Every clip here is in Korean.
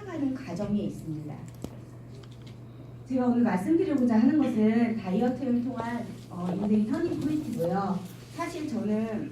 살아가는 과정에 있습니다. 제가 오늘 말씀드리고자 하는 것은 다이어트를 통한 인생 터닝 포인트고요. 사실 저는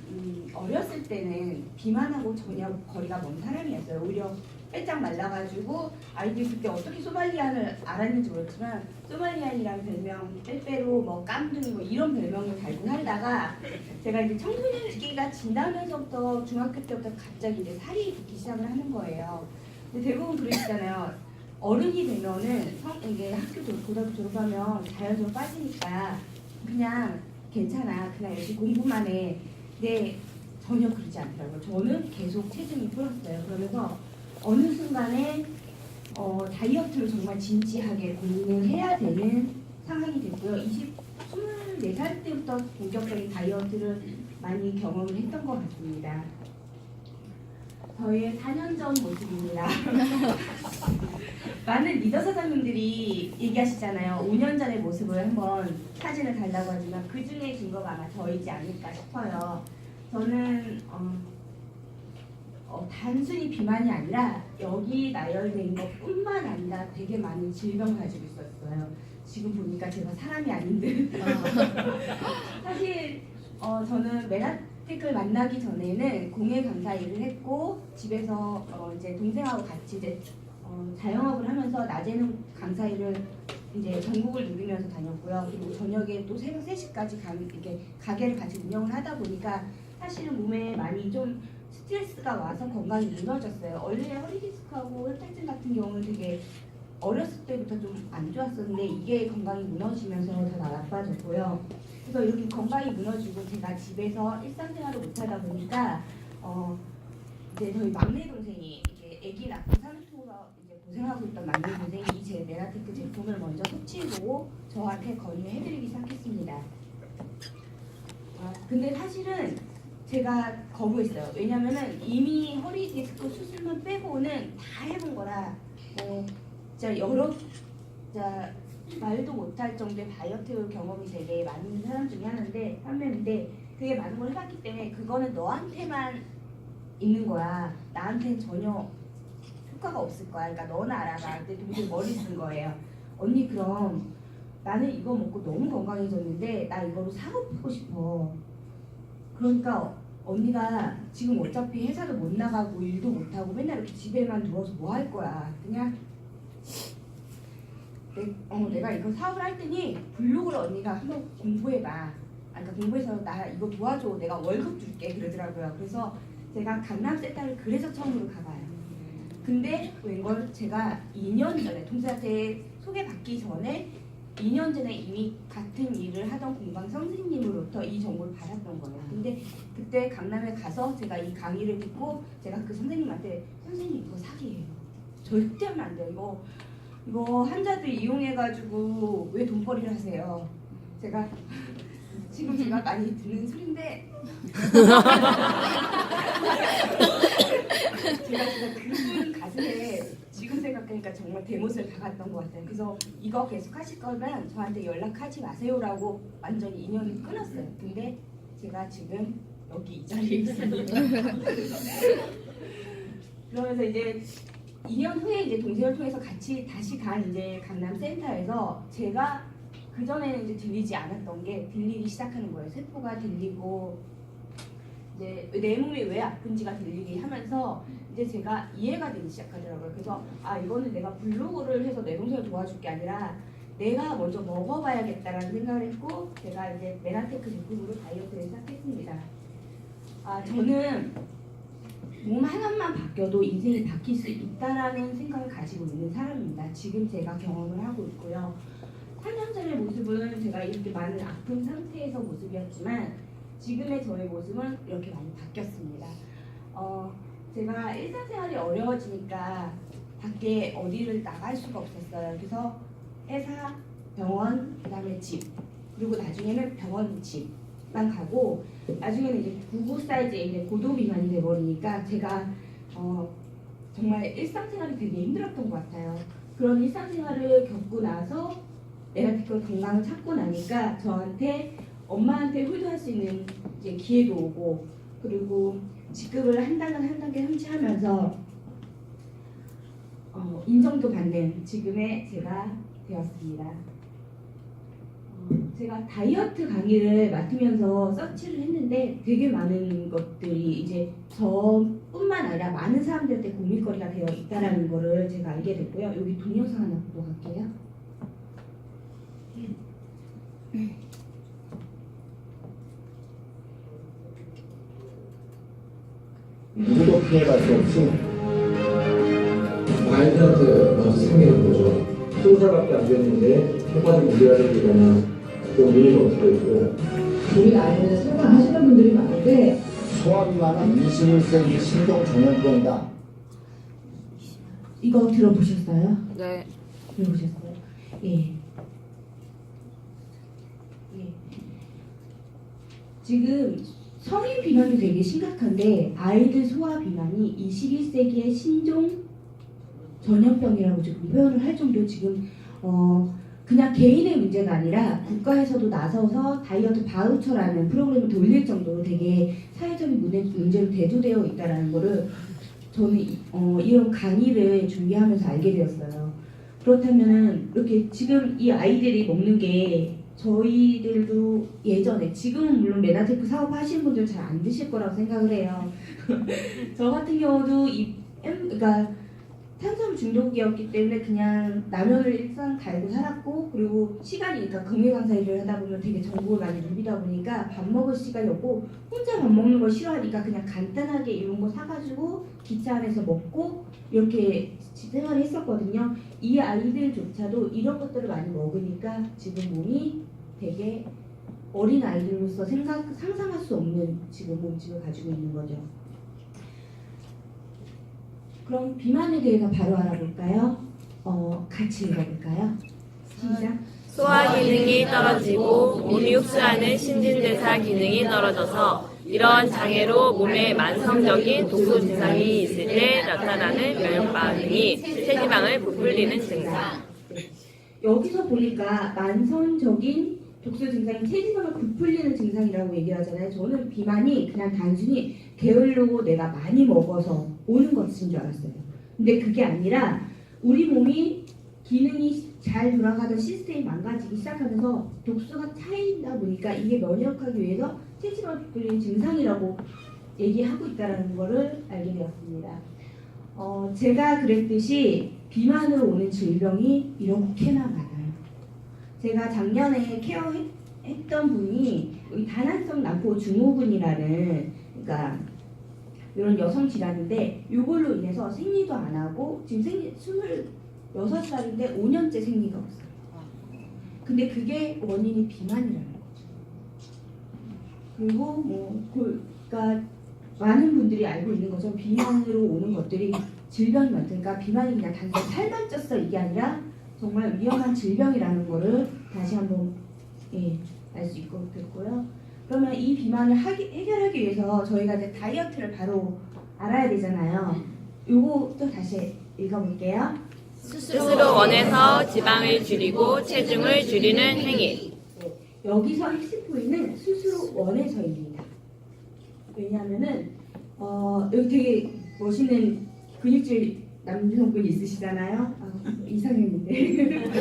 어렸을 때는 비만하고 전혀 거리가 먼 사람이었어요. 오히려 빼짝 말라가지고 아이들이 그때 어떻게 소말리안을 알았는지 모르지만 소말리안이라는 별명, 빼빼로, 뭐 깜둥이 뭐 이런 별명을 달고 살다가 제가 이제 청소년 시기가 지나면서부터 중학교 때부터 갑자기 이제 살이 붙기 시작을 하는 거예요. 근데 대부분 그러시잖아요. 어른이 되면은 이게 고등학교 졸업하면 자연스러워 빠지니까 그냥 괜찮아, 그냥 열심히 공부만 해. 근데 전혀 그러지 않더라고요. 저는 계속 체중이 불었어요. 그러면서 어느 순간에 다이어트를 정말 진지하게 고민을 해야 되는 상황이 됐고요. 24살 때부터 본격적인 다이어트를 많이 경험을 했던 것 같습니다. 저의 4년 전 모습입니다. 많은 리더 사장님들이 얘기하시잖아요. 5년 전의 모습을 한번 사진을 달라고 하지만 그 중에 증거가 아마 저이지 않을까 싶어요. 저는 단순히 비만이 아니라 여기 나열된 것뿐만 아니라 되게 많은 질병을 가지고 있었어요. 지금 보니까 제가 사람이 아닌 듯. 사실 저는 메나텍을 만나기 전에는 공예 강사 일을 했고 집에서 이제 동생하고 같이 이제 자영업을 하면서 낮에는 강사 일을 이제 전국을 누비면서 다녔고요. 그리고 저녁에 또 새벽 3시까지 이렇게 가게를 같이 운영을 하다 보니까 사실은 몸에 많이 좀 스트레스가 와서 건강이 무너졌어요. 원래 허리 디스크하고 혈당증 같은 경우는 되게 어렸을 때부터 좀 안 좋았었는데 이게 건강이 무너지면서 더 나빠졌고요. 그래서 이렇게 건강이 무너지고 제가 집에서 일상생활을 못하다 보니까 이제 저희 막내 동생이 이제 아기 낳고 산후통으로 이제 고생하고 있던 막내 동생이 제 메나테크 제품을 먼저 섭취해보고 저한테 권유해드리기 시작했습니다. 근데 사실은 제가 거부했어요. 왜냐면은 이미 허리 디스크 수술만 빼고는 다 해본 거라 진짜 진짜 말도 못할 정도의 다이어트 경험이 되게 많은 사람 중에 한 명인데 되게 많은 걸 해봤기 때문에 그거는 너한테만 있는 거야. 나한테는 전혀 효과가 없을 거야. 그러니까 너는 알아봐. 근데 동생이 머리 쓴 거예요. 언니 그럼 나는 이거 먹고 너무 건강해졌는데 나 이거로 사업하고 싶어. 그러니까 언니가 지금 어차피 회사도 못 나가고 일도 못 하고 맨날 이렇게 집에만 누워서 뭐 할 거야. 그냥 내가 이거 사업을 할 테니 블로그를 언니가 한번 공부해봐. 그러니까 공부해서 나 이거 도와줘. 내가 월급 줄게. 그러더라고요. 그래서 제가 강남센터를 그래서 처음으로 가봐요. 근데 웬걸 제가 2년 전에 동생한테 소개받기 전에 2년 전에 이미 같은 일을 하던 공방 선생님으로부터 이 정보를 받았던 거예요. 근데 그때 강남에 가서 제가 이 강의를 듣고 제가 그 선생님한테 선생님 이거 사기예요. 절대 하면 안 돼요. 이거 환자들 이용해가지고 왜 돈벌이를 하세요? 제가 지금 제가 많이 듣는 소린데 제가 진짜 그분 가슴에 지금 생각하니까 정말 대못을 박았던 것 같아요. 그래서 이거 계속 하실 거면 저한테 연락하지 마세요라고 완전히 인연을 끊었어요. 근데 제가 지금 여기 이 자리에 있습니다. 그러면서 이제 2년 후에 이제 동생을 통해서 같이 다시 간 이제 강남 센터에서 제가 그 전에는 이제 들리지 않았던 게 들리기 시작하는 거예요. 세포가 들리고 이제 내 몸이 왜 아픈지가 들리기 하면서 이제 제가 이해가 되기 시작하더라고요. 그래서 이거는 내가 블로그를 해서 내 동생을 도와줄 게 아니라 내가 먼저 먹어봐야겠다라는 생각을 했고 제가 이제 메나테크 제품으로 다이어트를 시작했습니다. 저는 몸 하나만 바뀌어도 인생이 바뀔 수 있다라는 생각을 가지고 있는 사람입니다. 지금 제가 경험을 하고 있고요. 4년 전의 모습은 제가 이렇게 많은 아픈 상태에서 모습이었지만 지금의 저의 모습은 이렇게 많이 바뀌었습니다. 제가 일상생활이 어려워지니까 밖에 어디를 나갈 수가 없었어요. 그래서 회사, 병원, 그 다음에 집, 그리고 나중에는 병원, 집만 가고 나중에는 이제 99 사이즈에 이제 고도비만이 돼버리니까 제가 정말 일상생활이 되게 힘들었던 것 같아요. 그런 일상생활을 겪고 나서 메나테크 건강을 찾고 나니까 저한테 엄마한테 효도할 수 있는 이제 기회도 오고 그리고 직급을 한 단계 한 단계 성취하면서 인정도 받는 지금의 제가 되었습니다. 제가 다이어트 강의를 맡으면서 서치를 했는데 되게 많은 것들이 이제 저뿐만 아니라 많은 사람들한테 고민거리가 되어 있다는 거를 제가 알게 됐고요. 여기 동영상 하나 보고 갈게요. 누구도 피해갈 수 없이 아이들한테 먼저 생기는 거죠. 20살밖에 안 됐는데 해마디 무리하는 거잖아. 그 의미가 어떻게 있고 우리 아이는 생각하시는 분들이 많은데 소아비만은 21세기 신종 전염병이다. 이거 들어보셨어요? 네. 들어보셨어요? 예. 지금 성인 비만도 되게 심각한데 아이들 소아 비만이 21세기의 신종 전염병이라고 지금 표현을 할 정도 지금 그냥 개인의 문제가 아니라 국가에서도 나서서 다이어트 바우처라는 프로그램을 돌릴 정도로 되게 사회적인 문제로 대두되어 있다는 거를 저는 이런 강의를 준비하면서 알게 되었어요. 그렇다면은 이렇게 지금 이 아이들이 먹는 게 저희들도 예전에 지금은 물론 메나테프 사업 하시는 분들 잘 안 드실 거라고 생각을 해요. 저 같은 경우도 그러니까 탄수화물 중독이었기 때문에 그냥 라면을 일상 갈고 살았고 그리고 시간이니까 금요 강사 일을 하다 보면 되게 정보를 많이 누비다 보니까 밥 먹을 시간이 없고 혼자 밥 먹는 걸 싫어하니까 그냥 간단하게 이런 거 사가지고 기차 안에서 먹고 이렇게 생활을 했었거든요. 이 아이들조차도 이런 것들을 많이 먹으니까 지금 몸이 되게 어린 아이들로서 상상할 수 없는 지금 몸집을 가지고 있는 거죠. 그럼 비만에 대해서 바로 알아볼까요? 같이 읽어볼까요? 시작. 소화 기능이 떨어지고 몸이 흡수하는 신진대사 기능이 떨어져서 이러한 장애로 몸에 만성적인 독소 증상이 있을 때 나타나는 면역 반응이 체지방을 부풀리는 증상. 여기서 보니까 만성적인 독소 증상이 체지방을 부풀리는 증상이라고 얘기하잖아요. 저는 비만이 그냥 단순히 게으르고 내가 많이 먹어서 오는 것인 줄 알았어요. 근데 그게 아니라 우리 몸이 기능이 잘 돌아가던 시스템이 망가지기 시작하면서 독소가 차이다 보니까 이게 면역하기 위해서 체지방을 부풀리는 증상이라고 얘기하고 있다는 것을 알게 되었습니다. 제가 그랬듯이 비만으로 오는 질병이 이렇게나 많아요. 제가 작년에 케어했던 분이 여기 다낭성 난포 증후군이라는 그러니까 이런 여성 질환인데 이걸로 인해서 생리도 안 하고 지금 26살인데 5년째 생리가 없어요. 근데 그게 원인이 비만이라는 거죠. 그리고 그러니까 많은 분들이 알고 있는 것처럼 비만으로 오는 것들이 질병이 많으니까 비만이 그냥 단순히 살만 쪘어 이게 아니라 정말 위험한 질병이라는 거를 다시 한번 알 수 있겠고요. 그러면 이 비만을 해결하기 위해서 저희가 이제 다이어트를 바로 알아야 되잖아요. 요것도 다시 읽어볼게요. 스스로 원해서 지방을 줄이고 체중을 줄이는 행위. 여기서 핵심 포인트는 스스로 원해서입니다. 왜냐하면은 여기 되게 멋있는 근육질 남성분 있으시잖아요. 이상형인데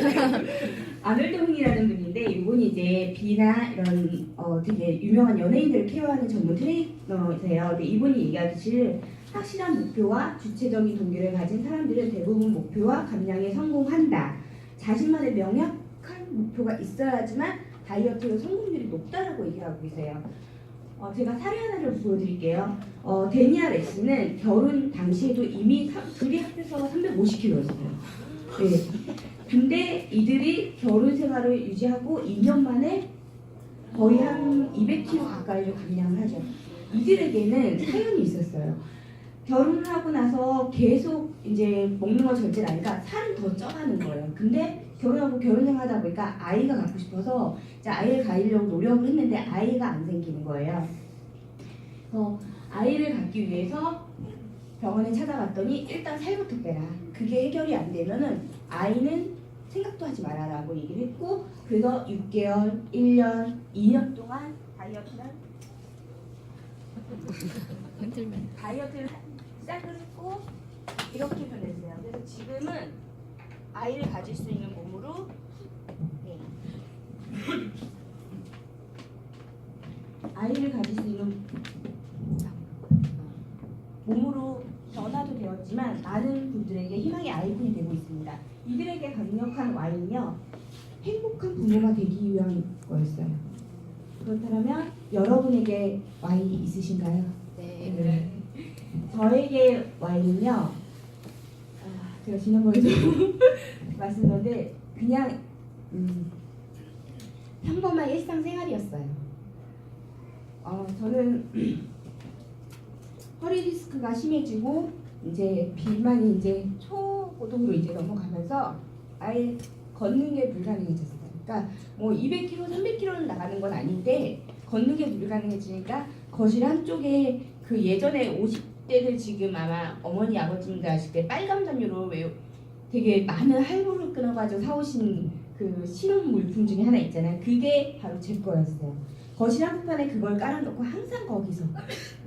아놀드 훈이라는 분인데 이분이 이제 비나 이런 되게 유명한 연예인들을 케어하는 전문 트레이너세요. 근데 이분이 얘기하듯이 확실한 목표와 주체적인 동기를 가진 사람들은 대부분 목표와 감량에 성공한다. 자신만의 명확한 목표가 있어야지만 다이어트의 성공률이 높다라고 얘기하고 계세요. 제가 사례 하나를 보여드릴게요. 데니아 레시는 결혼 당시에도 이미 둘이 합해서 350kg였어요. 네. 근데 이들이 결혼 생활을 유지하고 2년 만에 거의 한 200kg 가까이로 감량을 하죠. 이들에게는 사연이 있었어요. 결혼을 하고 나서 계속 이제 먹는 걸 절제를 하니까 살은 더 쪄가는 거예요. 근데 결혼하고 결혼생활하다 보니까 아이가 갖고 싶어서 이제 아이를 가지려고 노력을 했는데 아이가 안 생기는 거예요. 아이를 갖기 위해서 병원에 찾아갔더니 일단 살부터 빼라. 그게 해결이 안 되면은 아이는 생각도 하지 말아라고 얘기를 했고 그래서 6개월, 1년, 2년 동안 다이어트를 시작을 했고 이렇게 변했어요. 그래서 지금은 아이를 가질 수 있는 몸으로 네. 아이를 가질 수 있는 몸으로 변화도 되었지만 많은 분들에게 희망의 아이콘이 되고 있습니다. 이들에게 강력한 와인은요, 행복한 부모가 되기 위한 거였어요. 그렇다면 여러분에게 와인이 있으신가요? 네. 저에게 와인은요, 제가 지난번에도 말씀드렸는데 그냥 평범한 일상생활이었어요. 저는 허리 디스크가 심해지고 이제 비만이 이제 초고동으로 이제 넘어가면서 아예 걷는 게 불가능해졌어요. 그러니까 뭐 200km, 300km는 나가는 건 아닌데 걷는 게 불가능해지니까 거실 한쪽에 그 예전에 50대들 지금 아마 어머니 아버님들 아실 때 빨간 담요로 왜 되게 많은 할부를 끊어가지고 사오신 그 신혼 물품 중에 하나 있잖아요. 그게 바로 제 거였어요. 거실 한복판에 그걸 깔아놓고 항상 거기서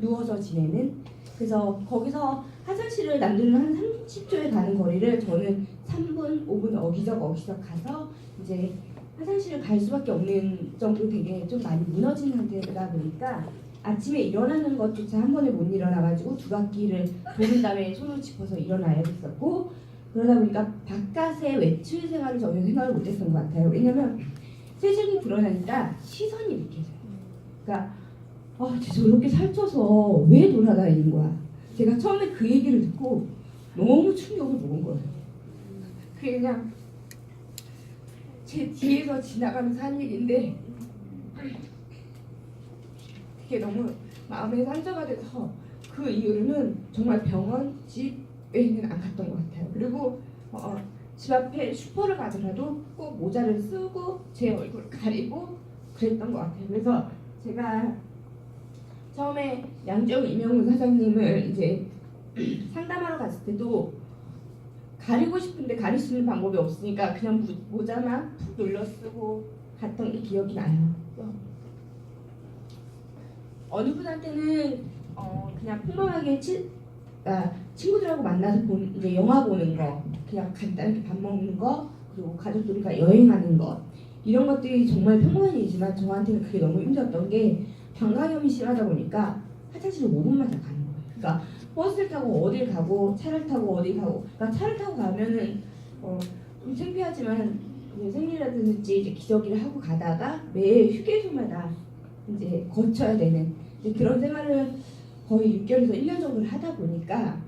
누워서 지내는. 그래서 거기서 화장실을 남들은 한 30초에 가는 거리를 저는 3분, 5분 어기적 가서 이제 화장실을 갈 수밖에 없는 정도 되게 좀 많이 무너진 상태다 보니까 아침에 일어나는 것조차 한 번에 못 일어나가지고 두 바퀴를 도는 다음에 손으로 짚어서 일어나야 됐었고, 그러다 보니까 바깥의 외출 생활을 전혀 생각을 못했던 것 같아요. 왜냐면 세상이 드러나니까 시선이 느껴져요. 그러니까 쟤 저렇게 살쪄서 왜 돌아다니는 거야? 제가 처음에 그 얘기를 듣고 너무 충격을 먹은 거예요. 그게 그냥 제 뒤에서 지나가면서 한 얘기인데 그게 너무 마음에 상처가 돼서 그 이후로는 정말 병원, 집에는 안 갔던 것 같아요. 그리고 집 앞에 슈퍼를 가더라도 꼭 모자를 쓰고 제 얼굴을 가리고 그랬던 것 같아요. 그래서 제가 처음에 양정 이명훈 사장님을 이제 상담하러 갔을 때도 가리고 싶은데 가릴 수 있는 방법이 없으니까 그냥 모자만 푹 눌러 쓰고 갔던 게 기억이 나요. 어느 분한테는 그냥 평범하게 친구들하고 만나서 이제 영화 보는 거, 그냥 간단하게 밥 먹는 거, 그리고 가족들과 여행하는 것, 이런 것들이 정말 평범한 일이지만 저한테는 그게 너무 힘들었던 게 방광염이 심하다 보니까 화장실을 5분마다 가는 거예요. 그러니까 버스를 타고 어딜 가고 차를 타고 어딜 가고, 그러니까 차를 타고 가면은 좀 창피하지만 생리라든지 이제 기저귀를 하고 가다가 매 휴게소마다 이제 거쳐야 되는 이제 그런 생활을 거의 6개월에서 1년 정도를 하다 보니까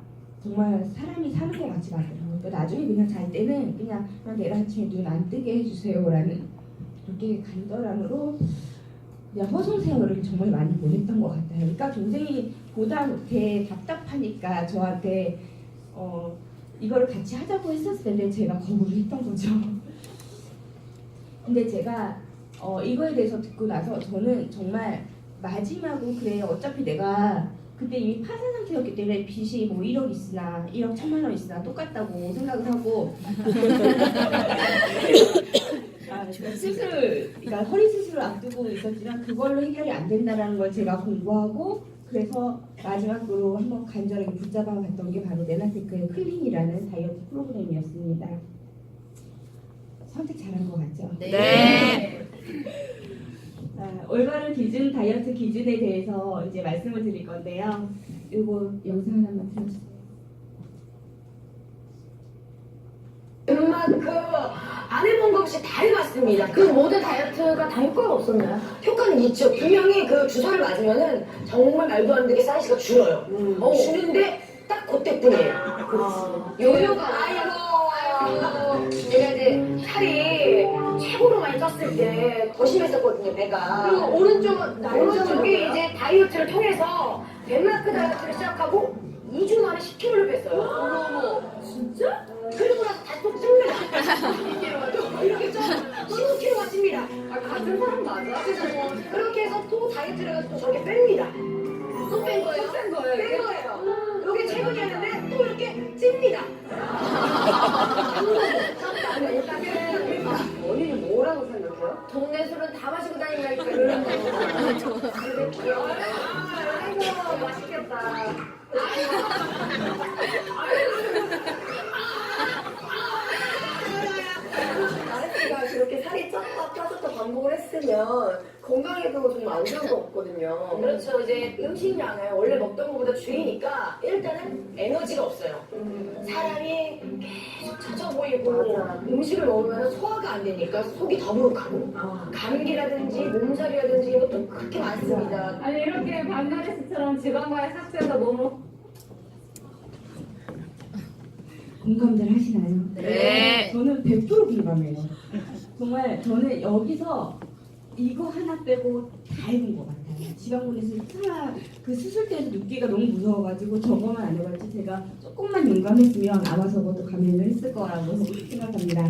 정말 사람이 사는 것 같지가 않더라고요. 그러니까 나중에 그냥 잘 때는 그냥 내일 아침에 눈 안 뜨게 해주세요라는 그렇게 간절함으로 그냥 허송 세월을 정말 많이 보냈던 것 같아요. 그러니까 동생이 보다 못해 답답하니까 저한테 이걸 같이 하자고 했었을 텐데 제가 거부를 했던 거죠. 근데 제가 이거에 대해서 듣고 나서 저는 정말 마지막으로 그래 어차피 내가 그때 이미 파산 상태였기 때문에 빚이 뭐 1억 있으나 1억 1,000만 원 있으나 똑같다고 생각을 하고 수술, 그러니까 허리 수술을 앞두고 있었지만 그걸로 해결이 안 된다는 걸 제가 공부하고 그래서 마지막으로 한번 간절하게 붙잡아 봤던 게 바로 네나테크의 클린이라는 다이어트 프로그램이었습니다. 선택 잘한 것 같죠? 네. 올바른 기준, 다이어트 기준에 대해서 이제 말씀을 드릴 건데요. 이거 영상 하나만 틀어주세요. 그 안 해본 거 없이 다 해봤습니다. 그 모든 다이어트가 다 효과가 없었나요? 효과는 있죠. 분명히 그 주사를 맞으면은 정말 말도 안 되게 사이즈가 줄어요. 주는데 딱 그때뿐이에요. 요요가 아이고 내가 이제 살이 최고로 많이 쪘을 때 더 심했었거든요, 배가. 그리고 오른쪽에 이제 다이어트를 통해서 덴마크 다이어트를 시작하고 2주 만에 10kg를 뺐어요. 어머, 진짜? 그리고 나서 다시 또 찝니다. 이렇게 좀 15kg가 찝니다. 같은 사람 맞아? 그렇게 해서 또 다이어트를 해서 또 저렇게 뺍니다. 또 뺀 거예요? 뺀 거예요. 이게 최근이었는데 또 이렇게 찝니다. 원인이 뭐라고 생각해요? 동네 술은 다 마시고 다니니까. 아이고, 맛있겠다. 운동을 했으면 건강에도 정말 안 좋은 거 없거든요. 그렇죠. 이제 음식량을 원래 먹던 것보다 줄이니까 일단은 에너지가 없어요. 사람이 계속 처져 보이고 음식을 먹으면 소화가 안 되니까 속이 더부룩하고 감기라든지 몸살이라든지 이것도 그렇게 많습니다. 아니 이렇게 박나래씨처럼 지방과의 삭제가 너무 공감들 하시나요? 네. 저는 100% 공감해요. 정말 저는 여기서 이거 하나 빼고 다 해본 것 같아요. 지방군에서 그 수술때에서 눕기가 너무 무서워가지고 저거만 안 해봤지 제가 조금만 용감했으면 아마 저것도 감행을 했을 거라고 생각합니다.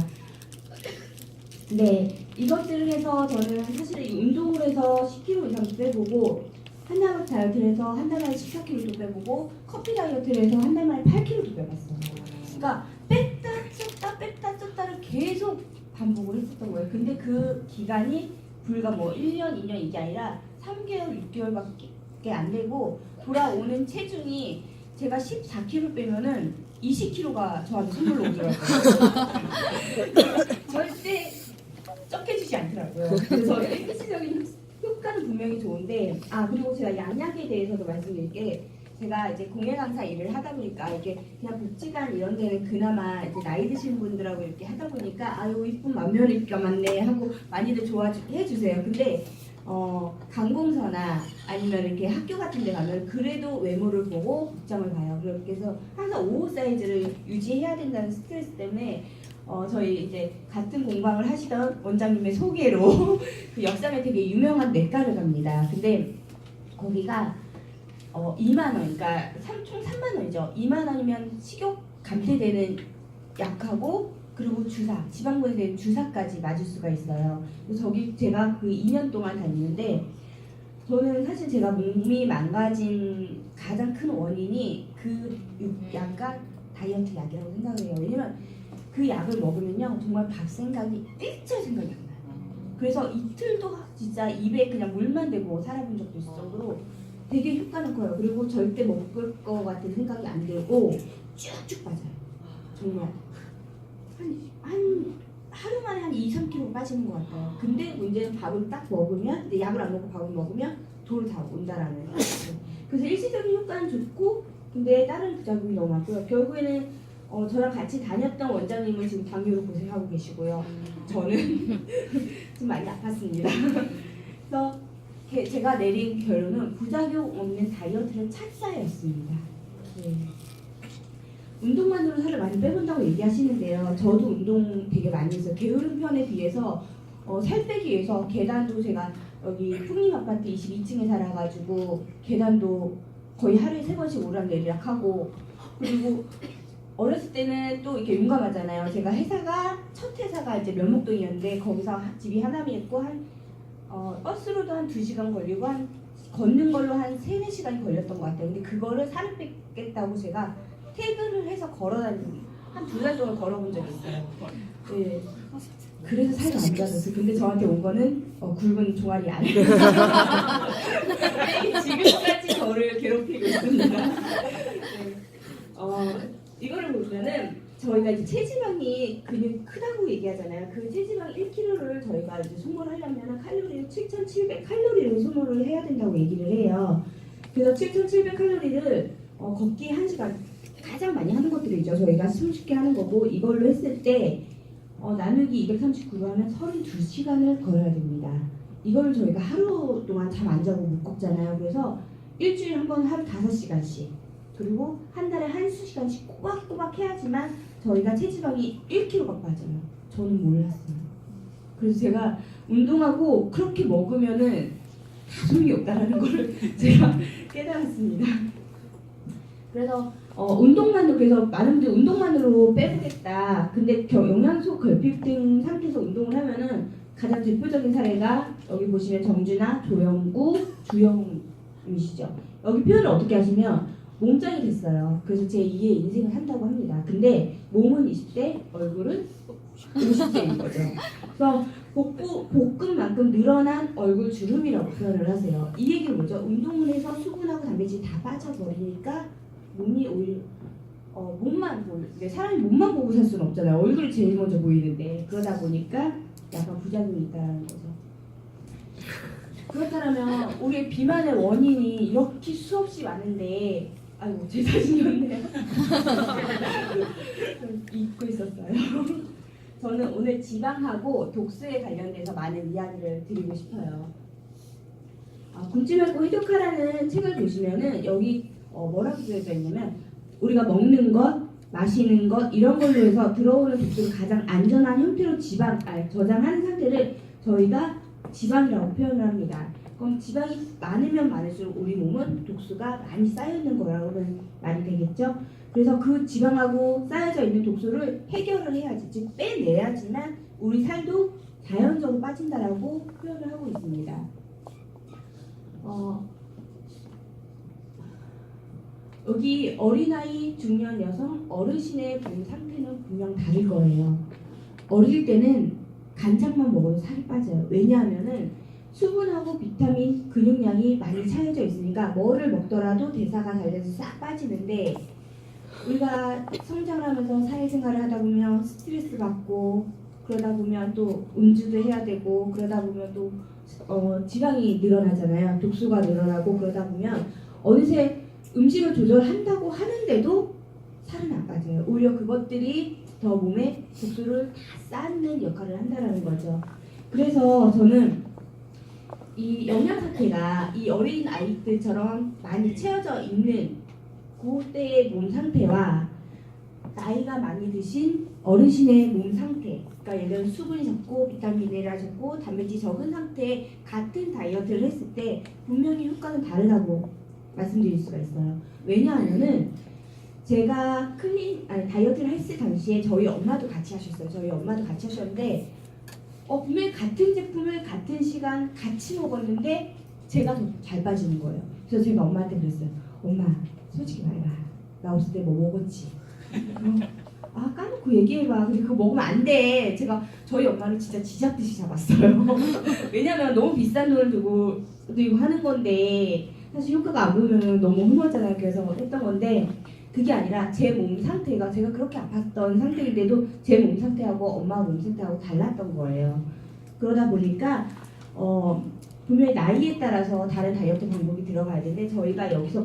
네, 이것들을 해서 저는 사실 이 운동을 해서 10kg 이상도 빼보고 한달 다이어트를 해서 한 달 만에 14kg도 빼보고 커피 다이어트를 해서 한 달 만에 8kg도 빼봤어요. 그러니까 뺐다 쪘다를 계속 반복을 했었던 거예요. 근데 그 기간이 불과 뭐 1년, 2년 이게 아니라 3개월, 6개월밖에 안 되고 돌아오는 체중이 제가 14kg 빼면은 20kg가 저한테 선물로 오더라고요. 절대 쩍해지지 않더라고요. 그래서 일시적인 효과는 분명히 좋은데 그리고 제가 양약에 대해서도 말씀드릴 게 제가 이제 공예 강사 일을 하다 보니까 이게 그냥 복지관 이런 데는 그나마 이제 나이 드신 분들하고 이렇게 하다 보니까 아유 이쁜 맏며느리가 많네 하고 많이들 좋아해 주세요. 근데 관공서나 아니면 이렇게 학교 같은 데 가면 그래도 외모를 보고 복장을 봐요. 그래서 항상 5호 사이즈를 유지해야 된다는 스트레스 때문에 저희 이제 같은 공방을 하시던 원장님의 소개로 그 역삼에 되게 유명한 내과를 갑니다. 근데 거기가 2만 원, 그러니까 총 3만 원이죠. 2만 원이면 식욕 감퇴되는 약하고 그리고 주사, 지방군에 대한 주사까지 맞을 수가 있어요. 그래서 저기 제가 그 2년 동안 다니는데 저는 사실 제가 몸이 망가진 가장 큰 원인이 그 약간 다이어트 약이라고 생각을 해요. 왜냐면 그 약을 먹으면요 정말 밥 생각이 일절 생각이 안 나요. 그래서 이틀도 진짜 입에 그냥 물만 대고 살아본 적도 있을 정도로 되게 효과는 커요. 그리고 절대 먹을 것 같은 생각이 안 들고 쭉쭉 빠져요. 정말 한 하루 만에 한 2, 3kg 빠지는 것 같아요. 근데 문제는 밥을 딱 먹으면 근데 약을 안 먹고 밥을 먹으면 돌 다 온다라는 거죠. 그래서 일시적인 효과는 좋고 근데 다른 부작용이 너무 많고요. 결국에는 저랑 같이 다녔던 원장님은 지금 당뇨로 고생하고 계시고요. 저는 좀 많이 아팠습니다. 그래서 제가 내린 결론은 부작용 없는 다이어트를 찾자였습니다. 네. 운동만으로 살을 많이 빼본다고 얘기하시는데요. 저도 운동 되게 많이 했어요. 게으른 편에 비해서 살 빼기 위해서 계단도 제가 여기 풍림 아파트 22층에 살아가지고 계단도 거의 하루에 3번씩 오락내리락 하고 그리고 어렸을 때는 또 이렇게 용감하잖아요. 제가 첫 회사가 이제 면목동이었는데 거기서 집이 하남이었고 버스로도 한 2시간 걸리고 걷는 걸로 한 3, 4시간이 걸렸던 것 같아요. 근데 그거를 살을 뺐겠다고 제가 퇴근을 해서 걸어다니고 한 2달 동안 걸어본 적이 있어요. 네. 그래서 살이 안 빠졌어요. 근데 저한테 온 거는 굵은 종아리 아니에요. 지금까지 저를 괴롭히고 있습니다. 네. 이거를 보면은 저희가 이제 체지방이 근육이 크다고 얘기하잖아요. 그 체지방 1kg를 저희가 이제 소모를 하려면 칼로리를 7,700칼로리를 소모를 해야 된다고 얘기를 해요. 그래서 7,700칼로리를 걷기 1시간 가장 많이 하는 것들이죠. 저희가 숨쉽게 하는 거고 이걸로 했을 때 나누기 239로 하면 32시간을 걸어야 됩니다. 이걸 저희가 하루 동안 잠 안 자고 못 걷잖아요. 그래서 일주일에 한 번 하루 5시간씩 그리고 한 달에 한 수시간씩 꼬박꼬박 해야지만 저희가 체지방이 1kg가 빠져요. 저는 몰랐어요. 그래서 제가 운동하고 그렇게 먹으면은 다 소용이 없다라는 걸 제가 깨달았습니다. 그래서 그래서 많은 분들이 운동만으로 빼보겠다. 근데 영양소 결핍증 상태에서 운동을 하면은 가장 대표적인 사례가 여기 보시면 정준하, 조영구, 주영이시죠. 여기 표현을 어떻게 하시면 몸짱이 됐어요. 그래서 제 2의 인생을 한다고 합니다. 근데 몸은 20대, 얼굴은 50대인 거죠. 그래서 복근만큼 늘어난 얼굴 주름이라고 표현을 하세요. 이 얘기는 뭐죠? 운동을 해서 수분하고 단백질이 다 빠져버리니까 몸이 오히려 사람이 몸만 보고 살 수는 없잖아요. 얼굴이 제일 먼저 보이는데 그러다 보니까 약간 부작용이 있다는 거죠. 그렇다면 우리의 비만의 원인이 이렇게 수없이 많은데, 아이고 제 사진이었네요. 좀 잊고 있었어요. 저는 오늘 지방하고 독수에 관련돼서 많은 이야기를 드리고 싶어요. 굶지 말고 해독하라는 책을 보시면은 여기 뭐라고 쓰여져 있냐면, 우리가 먹는 것, 마시는 것 이런 걸로 해서 들어오는 독소를 가장 안전한 형태로 저장하는 상태를 저희가 지방이라고 표현을 합니다. 그럼 지방이 많으면 많을수록 우리 몸은 독소가 많이 쌓여있는 거라고는 말이 되겠죠. 그래서 그 지방하고 쌓여져 있는 독소를 해결을 해야지, 즉 빼내야지만 우리 살도 자연적으로 빠진다라고 표현을 하고 있습니다. 여기 어린아이, 중년 여성, 어르신의 몸 상태는 분명 다를 거예요. 어릴 때는 간장만 먹어도 살이 빠져요. 왜냐하면은 수분하고 비타민, 근육량이 많이 차여져 있으니까 뭐를 먹더라도 대사가 잘 돼서 싹 빠지는데, 우리가 성장을 하면서 사회생활을 하다 보면 스트레스 받고 그러다 보면 또 음주도 해야 되고 그러다 보면 또 지방이 늘어나잖아요. 독소가 늘어나고 그러다 보면 어느새 음식을 조절한다고 하는데도 살은 안 빠져요. 오히려 그것들이 더 몸에 독소를 다 쌓는 역할을 한다는 거죠. 그래서 저는 이 영양 상태가 이 어린 아이들처럼 많이 채워져 있는 그때의 몸 상태와 나이가 많이 드신 어르신의 몸 상태, 그러니까 예를 들어 수분이 적고 비타민 미네랄 적고 단백질 적은 상태에 같은 다이어트를 했을 때 분명히 효과는 다르다고 말씀드릴 수가 있어요. 왜냐하면은 제가 다이어트를 했을 당시에 저희 엄마도 같이 하셨어요. 저희 엄마도 같이 하셨는데 분명히 같은 제품을 같은 시간 같이 먹었는데 제가 더 잘 빠지는 거예요. 그래서 제가 엄마한테 그랬어요. 엄마, 솔직히 말해봐. 나 없을 때 뭐 먹었지? 까놓고 얘기해봐. 근데 그거 먹으면 안 돼. 제가 저희 엄마를 진짜 쥐잡듯이 잡았어요. 왜냐면 너무 비싼 돈을 들고 이거 하는 건데 사실 효과가 안 보이면 너무 허무하잖아요. 그래서 했던 건데, 그게 아니라 제 몸 상태가 제가 그렇게 아팠던 상태인데도 제 몸 상태하고 엄마 몸 상태하고 달랐던 거예요. 그러다 보니까 분명히 나이에 따라서 다른 다이어트 방법이 들어가야 되는데, 저희가 여기서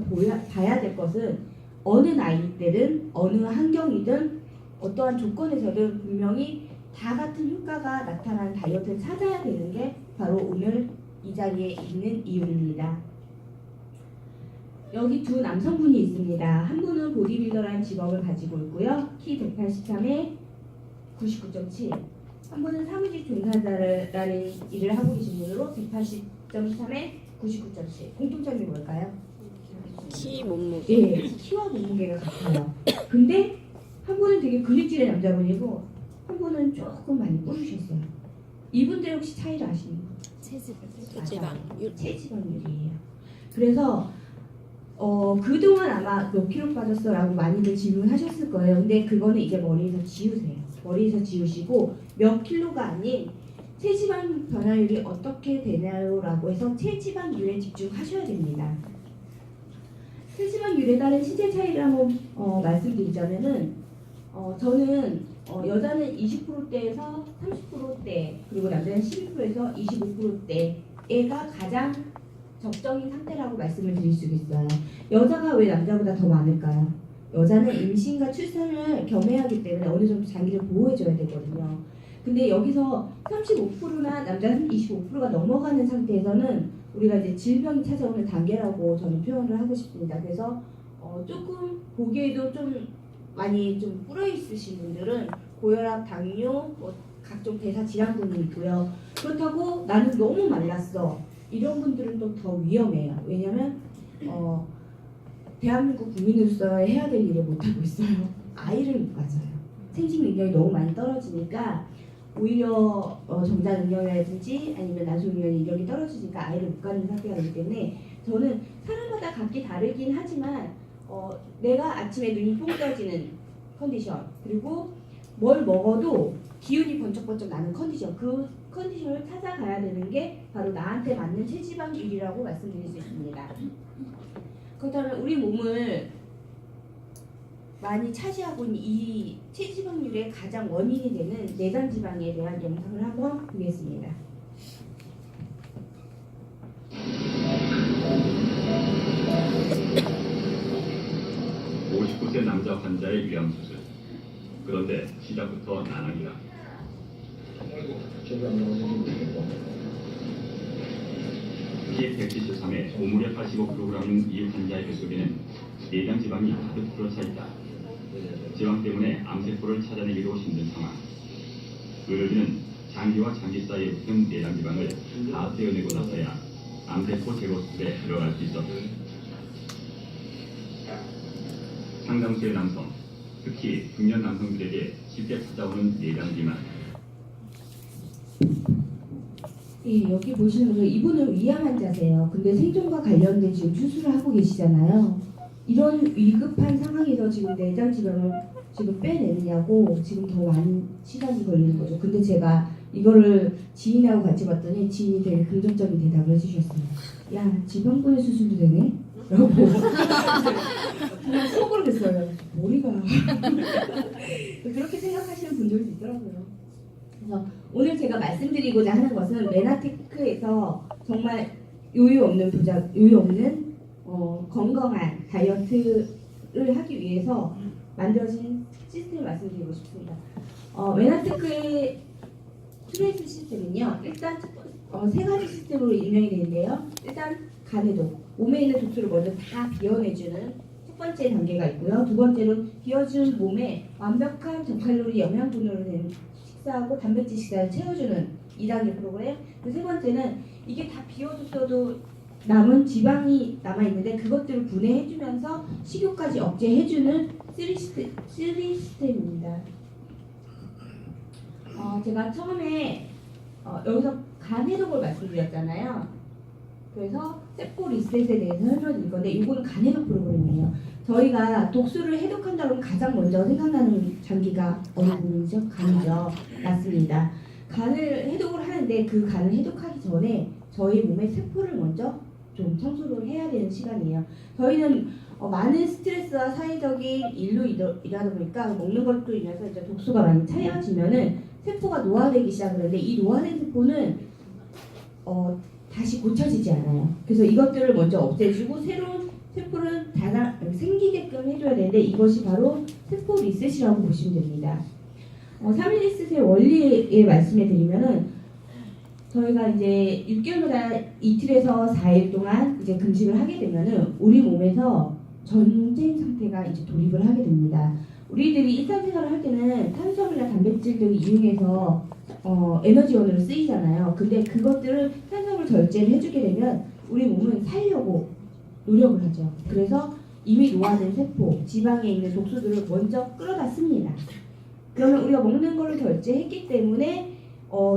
봐야 될 것은 어느 나이 때든 어느 환경이든 어떠한 조건에서든 분명히 다 같은 효과가 나타나는 다이어트를 찾아야 되는 게 바로 오늘 이 자리에 있는 이유입니다. 여기 두 남성분이 있습니다. 한 분은 보디빌더라는 직업을 가지고 있고요. 키 183에 99.7. 한 분은 사무직 종사자라는 일을 하고 계신 분으로 180.3에 99.7. 공통점이 뭘까요? 키, 몸무게. 예, 키와 몸무게가 같아요. 근데 한 분은 되게 근육질의 남자분이고 한 분은 조금 많이 뿌르셨어요. 이분들 혹시 차이를 아시는 분? 체지방률. 체지방률이에요. 그래서 그동안 아마 몇 킬로 빠졌어? 라고 많이들 질문하셨을 거예요. 근데 그거는 이제 머리에서 지우세요. 머리에서 지우시고 몇 킬로가 아닌 체지방 변화율이 어떻게 되나요? 라고 해서 체지방률에 집중하셔야 됩니다. 체지방률에 따른 신체 차이를 한번 말씀드리자면은 저는 여자는 20%대에서 30%대, 그리고 남자는 12%에서 25%대가 가장 적정인 상태라고 말씀을 드릴 수 있어요. 여자가 왜 남자보다 더 많을까요? 여자는 임신과 출산을 겸해하기 때문에 어느 정도 자기를 보호해줘야 되거든요. 근데 여기서 35%나 남자는 25%가 넘어가는 상태에서는 우리가 이제 질병이 찾아오는 단계라고 저는 표현을 하고 싶습니다. 그래서 조금 보기에도 좀 많이 좀 불어 있으신 분들은 고혈압, 당뇨, 각종 대사 질환군이 있고요. 그렇다고 나는 너무 말랐어. 이런 분들은 또 더 위험해요. 왜냐면 대한민국 국민으로서 해야 될 일을 못하고 있어요. 아이를 못 가져요. 생식 능력이 너무 많이 떨어지니까 오히려 정자 능력이라든지 아니면 나소 능력이 떨어지니까 아이를 못 가는 상태가 되기 때문에 저는 사람마다 각기 다르긴 하지만 내가 아침에 눈이 뽕 떠지는 컨디션, 그리고 뭘 먹어도 기운이 번쩍번쩍 나는 컨디션, 그 컨디션을 찾아가야 되는 게 바로 나한테 맞는 체지방률이라고 말씀드릴 수 있습니다. 그렇다면 우리 몸을 많이 차지하고 있는 이 체지방률의 가장 원인이 되는 내장 지방에 대한 영상을 한번 보겠습니다. 상당세 남자 환자의 위암 수술. 그런데 시작부터 난항이다. 키 173에 몸무게 85kg인 이 환자의 뱃속에는 내장 지방이 가득 들어차 있다. 지방 때문에 암세포를 찾아내기도 힘든 상황. 의료진은 장기와 장기 사이에 붙은 내장 지방을 다 떼어내고 나서야 암세포 제거 수술에 들어갈 수 있었다. 상당수의 남성, 특히 중년 남성들에게 쉽게 찾아오는 내장 비만. 예, 여기 보시는 거 이분은 위암 환자세요. 근데 생존과 관련된 지금 수술을 하고 계시잖아요. 이런 위급한 상황에서 지금 내장 지방을 지금 빼내느냐고 지금 더 많은 시간이 걸리는 거죠. 근데 제가 이거를 지인하고 같이 봤더니 지인이 되게 긍정적인 대답을 해주셨어요. 야, 지방 빼 수술도 되네? 라고 그냥 속으로 했어요. 머리가 그렇게 생각하시는 분들도 있더라고요. 그래서 오늘 제가 말씀드리고자 하는 것은 메나테크에서 정말 요요 없는 건강한 다이어트를 하기 위해서 만들어진 시스템을 말씀드리고 싶습니다. 메나테크의 트레이스 시스템은요, 일단 세 가지 시스템으로 인정이 되는데요. 일단 간해독, 몸에 있는 독소를 먼저 다 비워내주는 첫 번째 단계가 있고요. 두 번째로 비워준 몸에 완벽한 저칼로리 영양분으로 된 식사하고 단백질 식사를 채워주는 2단계 프로그램. 그 세 번째는 이게 다 비워뒀어도 남은 지방이 남아있는데 그것들을 분해해주면서 식욕까지 억제해주는 3 시스템입니다. 제가 처음에 여기서 간 해독을 말씀드렸잖아요. 그래서 세포 리셋에 대해서 설명드릴 건데 이거는 간 해독 프로그램이에요. 저희가 독소를 해독한다 그러면 가장 먼저 생각나는 장기가 어느 부분이죠? 간이죠. 맞습니다. 간을 해독을 하는데 그 간을 해독하기 전에 저희 몸의 세포를 먼저 좀 청소를 해야 되는 시간이에요. 저희는 많은 스트레스와 사회적인 일로 일하다 보니까 먹는 것도 인해서 이제 독소가 많이 차여지면은 세포가 노화되기 시작하는데 이 노화된 세포는 다시 고쳐지지 않아요. 그래서 이것들을 먼저 없애주고 새로운 세포를 생기게끔 해줘야 되는데 이것이 바로 세포 리셋이라고 보시면 됩니다. 3일 리셋의 원리에 말씀해 드리면은 저희가 이제 6개월마다 이틀에서 4일 동안 이제 금식을 하게 되면은 우리 몸에서 전쟁 상태가 이제 돌입을 하게 됩니다. 우리들이 일상생활을 할 때는 탄수화물이나 단백질 등을 이용해서 에너지원으로 쓰이잖아요. 근데 그것들을 탄수화물 절제를 해주게 되면 우리 몸은 살려고 노력을 하죠. 그래서 이미 노화된 세포, 지방에 있는 독소들을 먼저 끌어다 씁니다. 그러면 우리가 먹는 거를 절제했기 때문에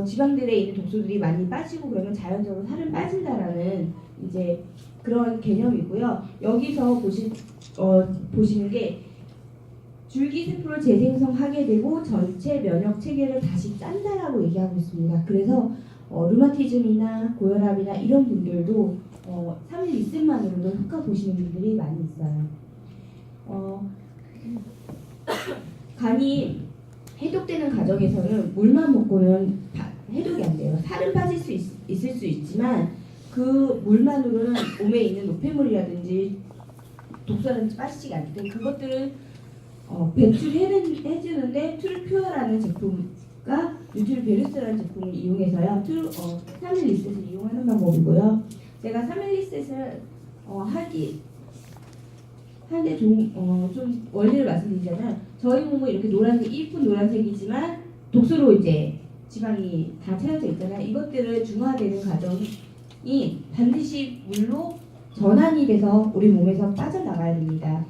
지방들에 있는 독소들이 많이 빠지고 그러면 자연적으로 살은 빠진다라는 이제 그런 개념이고요. 여기서 보시는 게 줄기세포를 재생성하게 되고 전체 면역 체계를 다시 짠다라고 얘기하고 있습니다. 그래서 류마티즘이나 고혈압이나 이런 분들도 3일 리셋만으로도 효과 보시는 분들이 많이 있어요. 간이 해독되는 과정에서는 물만 먹고는 해독이 안 돼요. 살은 빠질 수 있을 수 있지만 그 물만으로는 몸에 있는 노폐물이라든지 독소라든지 빠지지가 않기 때문에 그것들을 배출해주는데 툴퓨어라는 제품과 뉴트리베르스라는 제품을 이용해서요 3일 리셋을 이용하는 방법이고요. 제가 3일 리셋을 하는데 좀 원리를 말씀드리자면 저희 몸은 이렇게 노란색, 이쁜 노란색이지만 독소로 이제 지방이 다 채워져 있잖아요. 이것들을 중화되는 과정이 반드시 물로 전환이 돼서 우리 몸에서 빠져나가야 됩니다.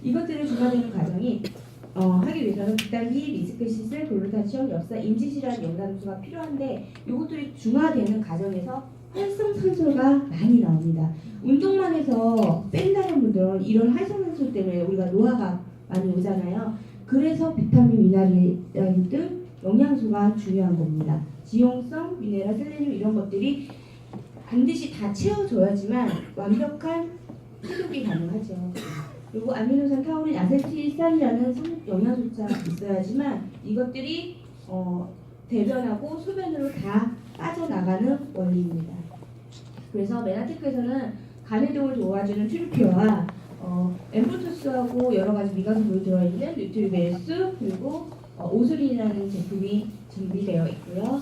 이것들을 중화되는 과정이 하기 위해서는 비타민 B, 리스페시스, 글루타치온, 엽산, 임지질환 영양소가 필요한데 이것들이 중화되는 과정에서 활성산소가 많이 나옵니다. 운동만 해서 뺀다는 분들은 이런 활성산소 때문에 우리가 노화가 많이 오잖아요. 그래서 비타민, 미네랄 등 영양소가 중요한 겁니다. 지용성, 미네랄, 셀레늄 이런 것들이 반드시 다 채워져야지만 완벽한 해독이 가능하죠. 그리고 아미노산, 타우린, 아세틸산이라는 영양소가 있어야지만 이것들이 대변하고 소변으로 다 빠져나가는 원리입니다. 그래서 메나테크에서는 간해독을 도와주는 툴퓨어와 엠프토스하고 여러 가지 미각성분이 들어있는 뉴트리베스 그리고 오술이라는 제품이 준비되어 있고요.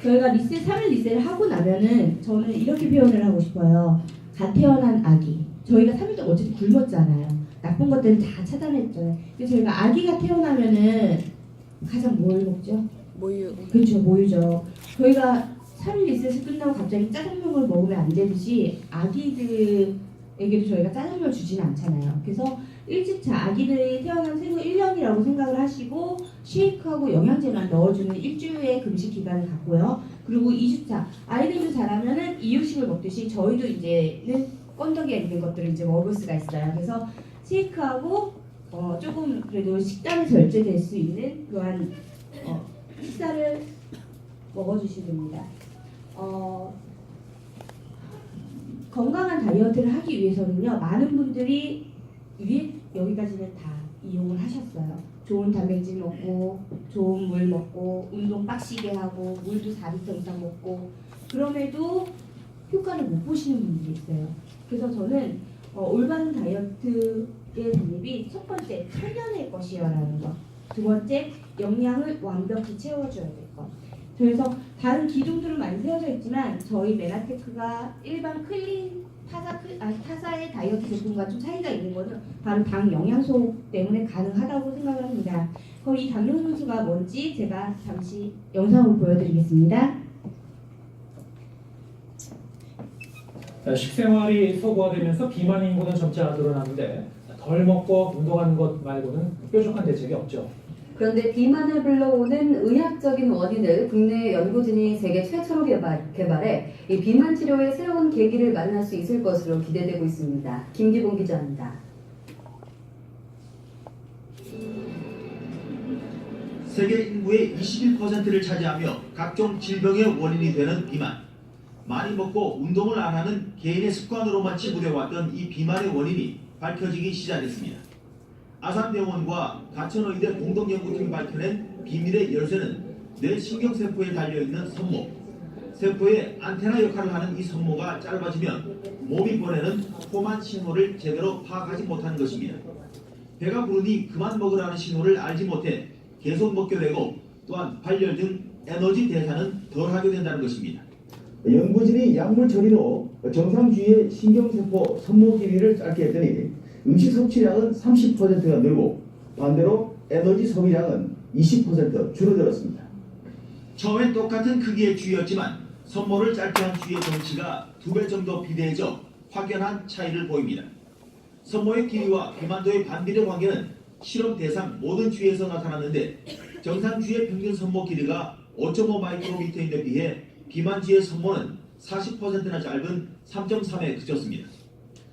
저희가 3일 리셋을 하고 나면은 저는 이렇게 표현을 하고 싶어요. 갓 태어난 아기. 저희가 3일 동안 어쨌든 굶었잖아요. 나쁜 것들을 다 차단했잖아요. 근데 저희가 아기가 태어나면은 가장 뭘 먹죠? 모유. 그렇죠, 모유죠. 저희가 3일 리셋이 끝나고 갑자기 짜장면을 먹으면 안 되듯이 아기들에게도 저희가 짜장면을 주지는 않잖아요. 그래서 1주차 아기들이 태어난 생후 1년이라고 생각을 하시고 쉐이크하고 영양제만 넣어주는 일주일의 금식 기간을 갖고요. 그리고 2주차 아이들도 자라면은 이유식을 먹듯이 저희도 이제는 건더기가 있는 것들을 이제 먹을 수가 있어요. 그래서 쉐이크하고 조금 그래도 식단이 절제될 수 있는 그러한 식사를 먹어주시면 됩니다. 건강한 다이어트를 하기 위해서는요, 많은 분들이 여기까지는 다 이용을 하셨어요. 좋은 단백질 먹고, 좋은 물 먹고, 운동 빡시게 하고, 물도 4리터 이상 먹고, 그럼에도 효과를 못 보시는 분들이 있어요. 그래서 저는 올바른 다이어트의 독립이 첫 번째, 천년의 것이라는 것. 두 번째, 영양을 완벽히 채워줘야 될 것. 그래서 다른 기둥들은 많이 세워져 있지만 저희 메나테크가 일반 클린 타사의 다이어트 제품과 좀 차이가 있는 것은 바로 당 영양소 때문에 가능하다고 생각을 합니다. 그럼 이 당 영양소가 뭔지 제가 잠시 영상으로 보여드리겠습니다. 식생활이 소고화되면서 비만 인구는 점차 늘어나는데 덜 먹고 운동하는 것 말고는 뾰족한 대책이 없죠. 그런데 비만을 불러오는 의학적인 원인을 국내 연구진이 세계 최초로 개발해 이 비만 치료의 새로운 계기를 마련할 수 있을 것으로 기대되고 있습니다. 김기봉 기자입니다. 세계 인구의 21%를 차지하며 각종 질병의 원인이 되는 비만. 많이 먹고 운동을 안 하는 개인의 습관으로만 치부되어왔던 이 비만의 원인이 밝혀지기 시작했습니다. 아산병원과 가천의대 공동연구팀이 밝혀낸 비밀의 열쇠는 뇌 신경세포에 달려있는 선모. 세포의 안테나 역할을 하는 이 선모가 짧아지면 몸이 보내는 포만 신호를 제대로 파악하지 못하는 것입니다. 배가 부르니 그만 먹으라는 신호를 알지 못해 계속 먹게 되고 또한 발열 등 에너지 대사는 덜하게 된다는 것입니다. 연구진이 약물 처리로 정상주의의 신경세포 선모 길이를 짧게 했더니 음식 섭취량은 30%가 늘고 반대로 에너지 소비량은 20% 줄어들었습니다. 처음엔 똑같은 크기의 쥐였지만 선모를 짧게 한 쥐의 덩치가 2배 정도 비대해져 확연한 차이를 보입니다. 선모의 길이와 비만도의 반비례 관계는 실험 대상 모든 쥐에서 나타났는데 정상 쥐의 평균 선모 길이가 5.5 마이크로미터인데 비해 비만 쥐의 선모는 40%나 짧은 3.3에 그쳤습니다.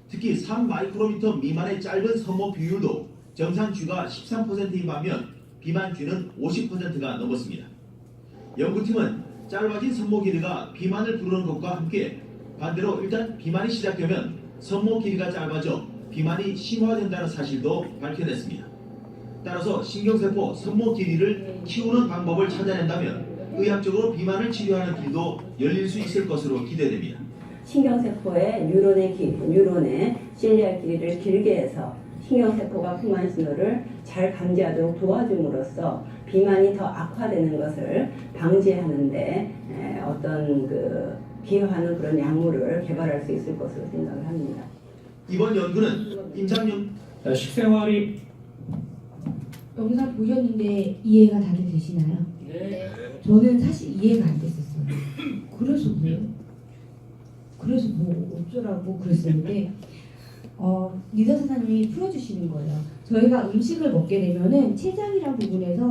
특히 3 마이크로미터 미만의 짧은 선모 비율도 정상 쥐가 13%인 반면 비만 쥐는 50%가 넘었습니다. 연구팀은 짧아진 선모 길이가 비만을 부르는 것과 함께 반대로 일단 비만이 시작되면 선모 길이가 짧아져 비만이 심화된다는 사실도 밝혀냈습니다. 따라서 신경세포 선모 길이를 키우는 방법을 찾아낸다면 의학적으로 비만을 치료하는 길도 열릴 수 있을 것으로 기대됩니다. 신경세포의 뉴런의 실리아 길이를 길게 해서 신경세포가 풍만 신호를 잘 감지하도록 도와줌으로써 비만이 더 악화되는 것을 방지하는 데 어떤 기여하는 그런 약물을 개발할 수 있을 것으로 생각을 합니다. 이번 연구는 임상용 식생활이 영상 보셨는데 이해가 다들 되시나요? 네. 저는 사실 이해가 안 됐었어요. 그래서 뭐 어쩌라고 그랬었는데 리더 사장님이 풀어주시는 거예요. 저희가 음식을 먹게 되면은 췌장이라는 부분에서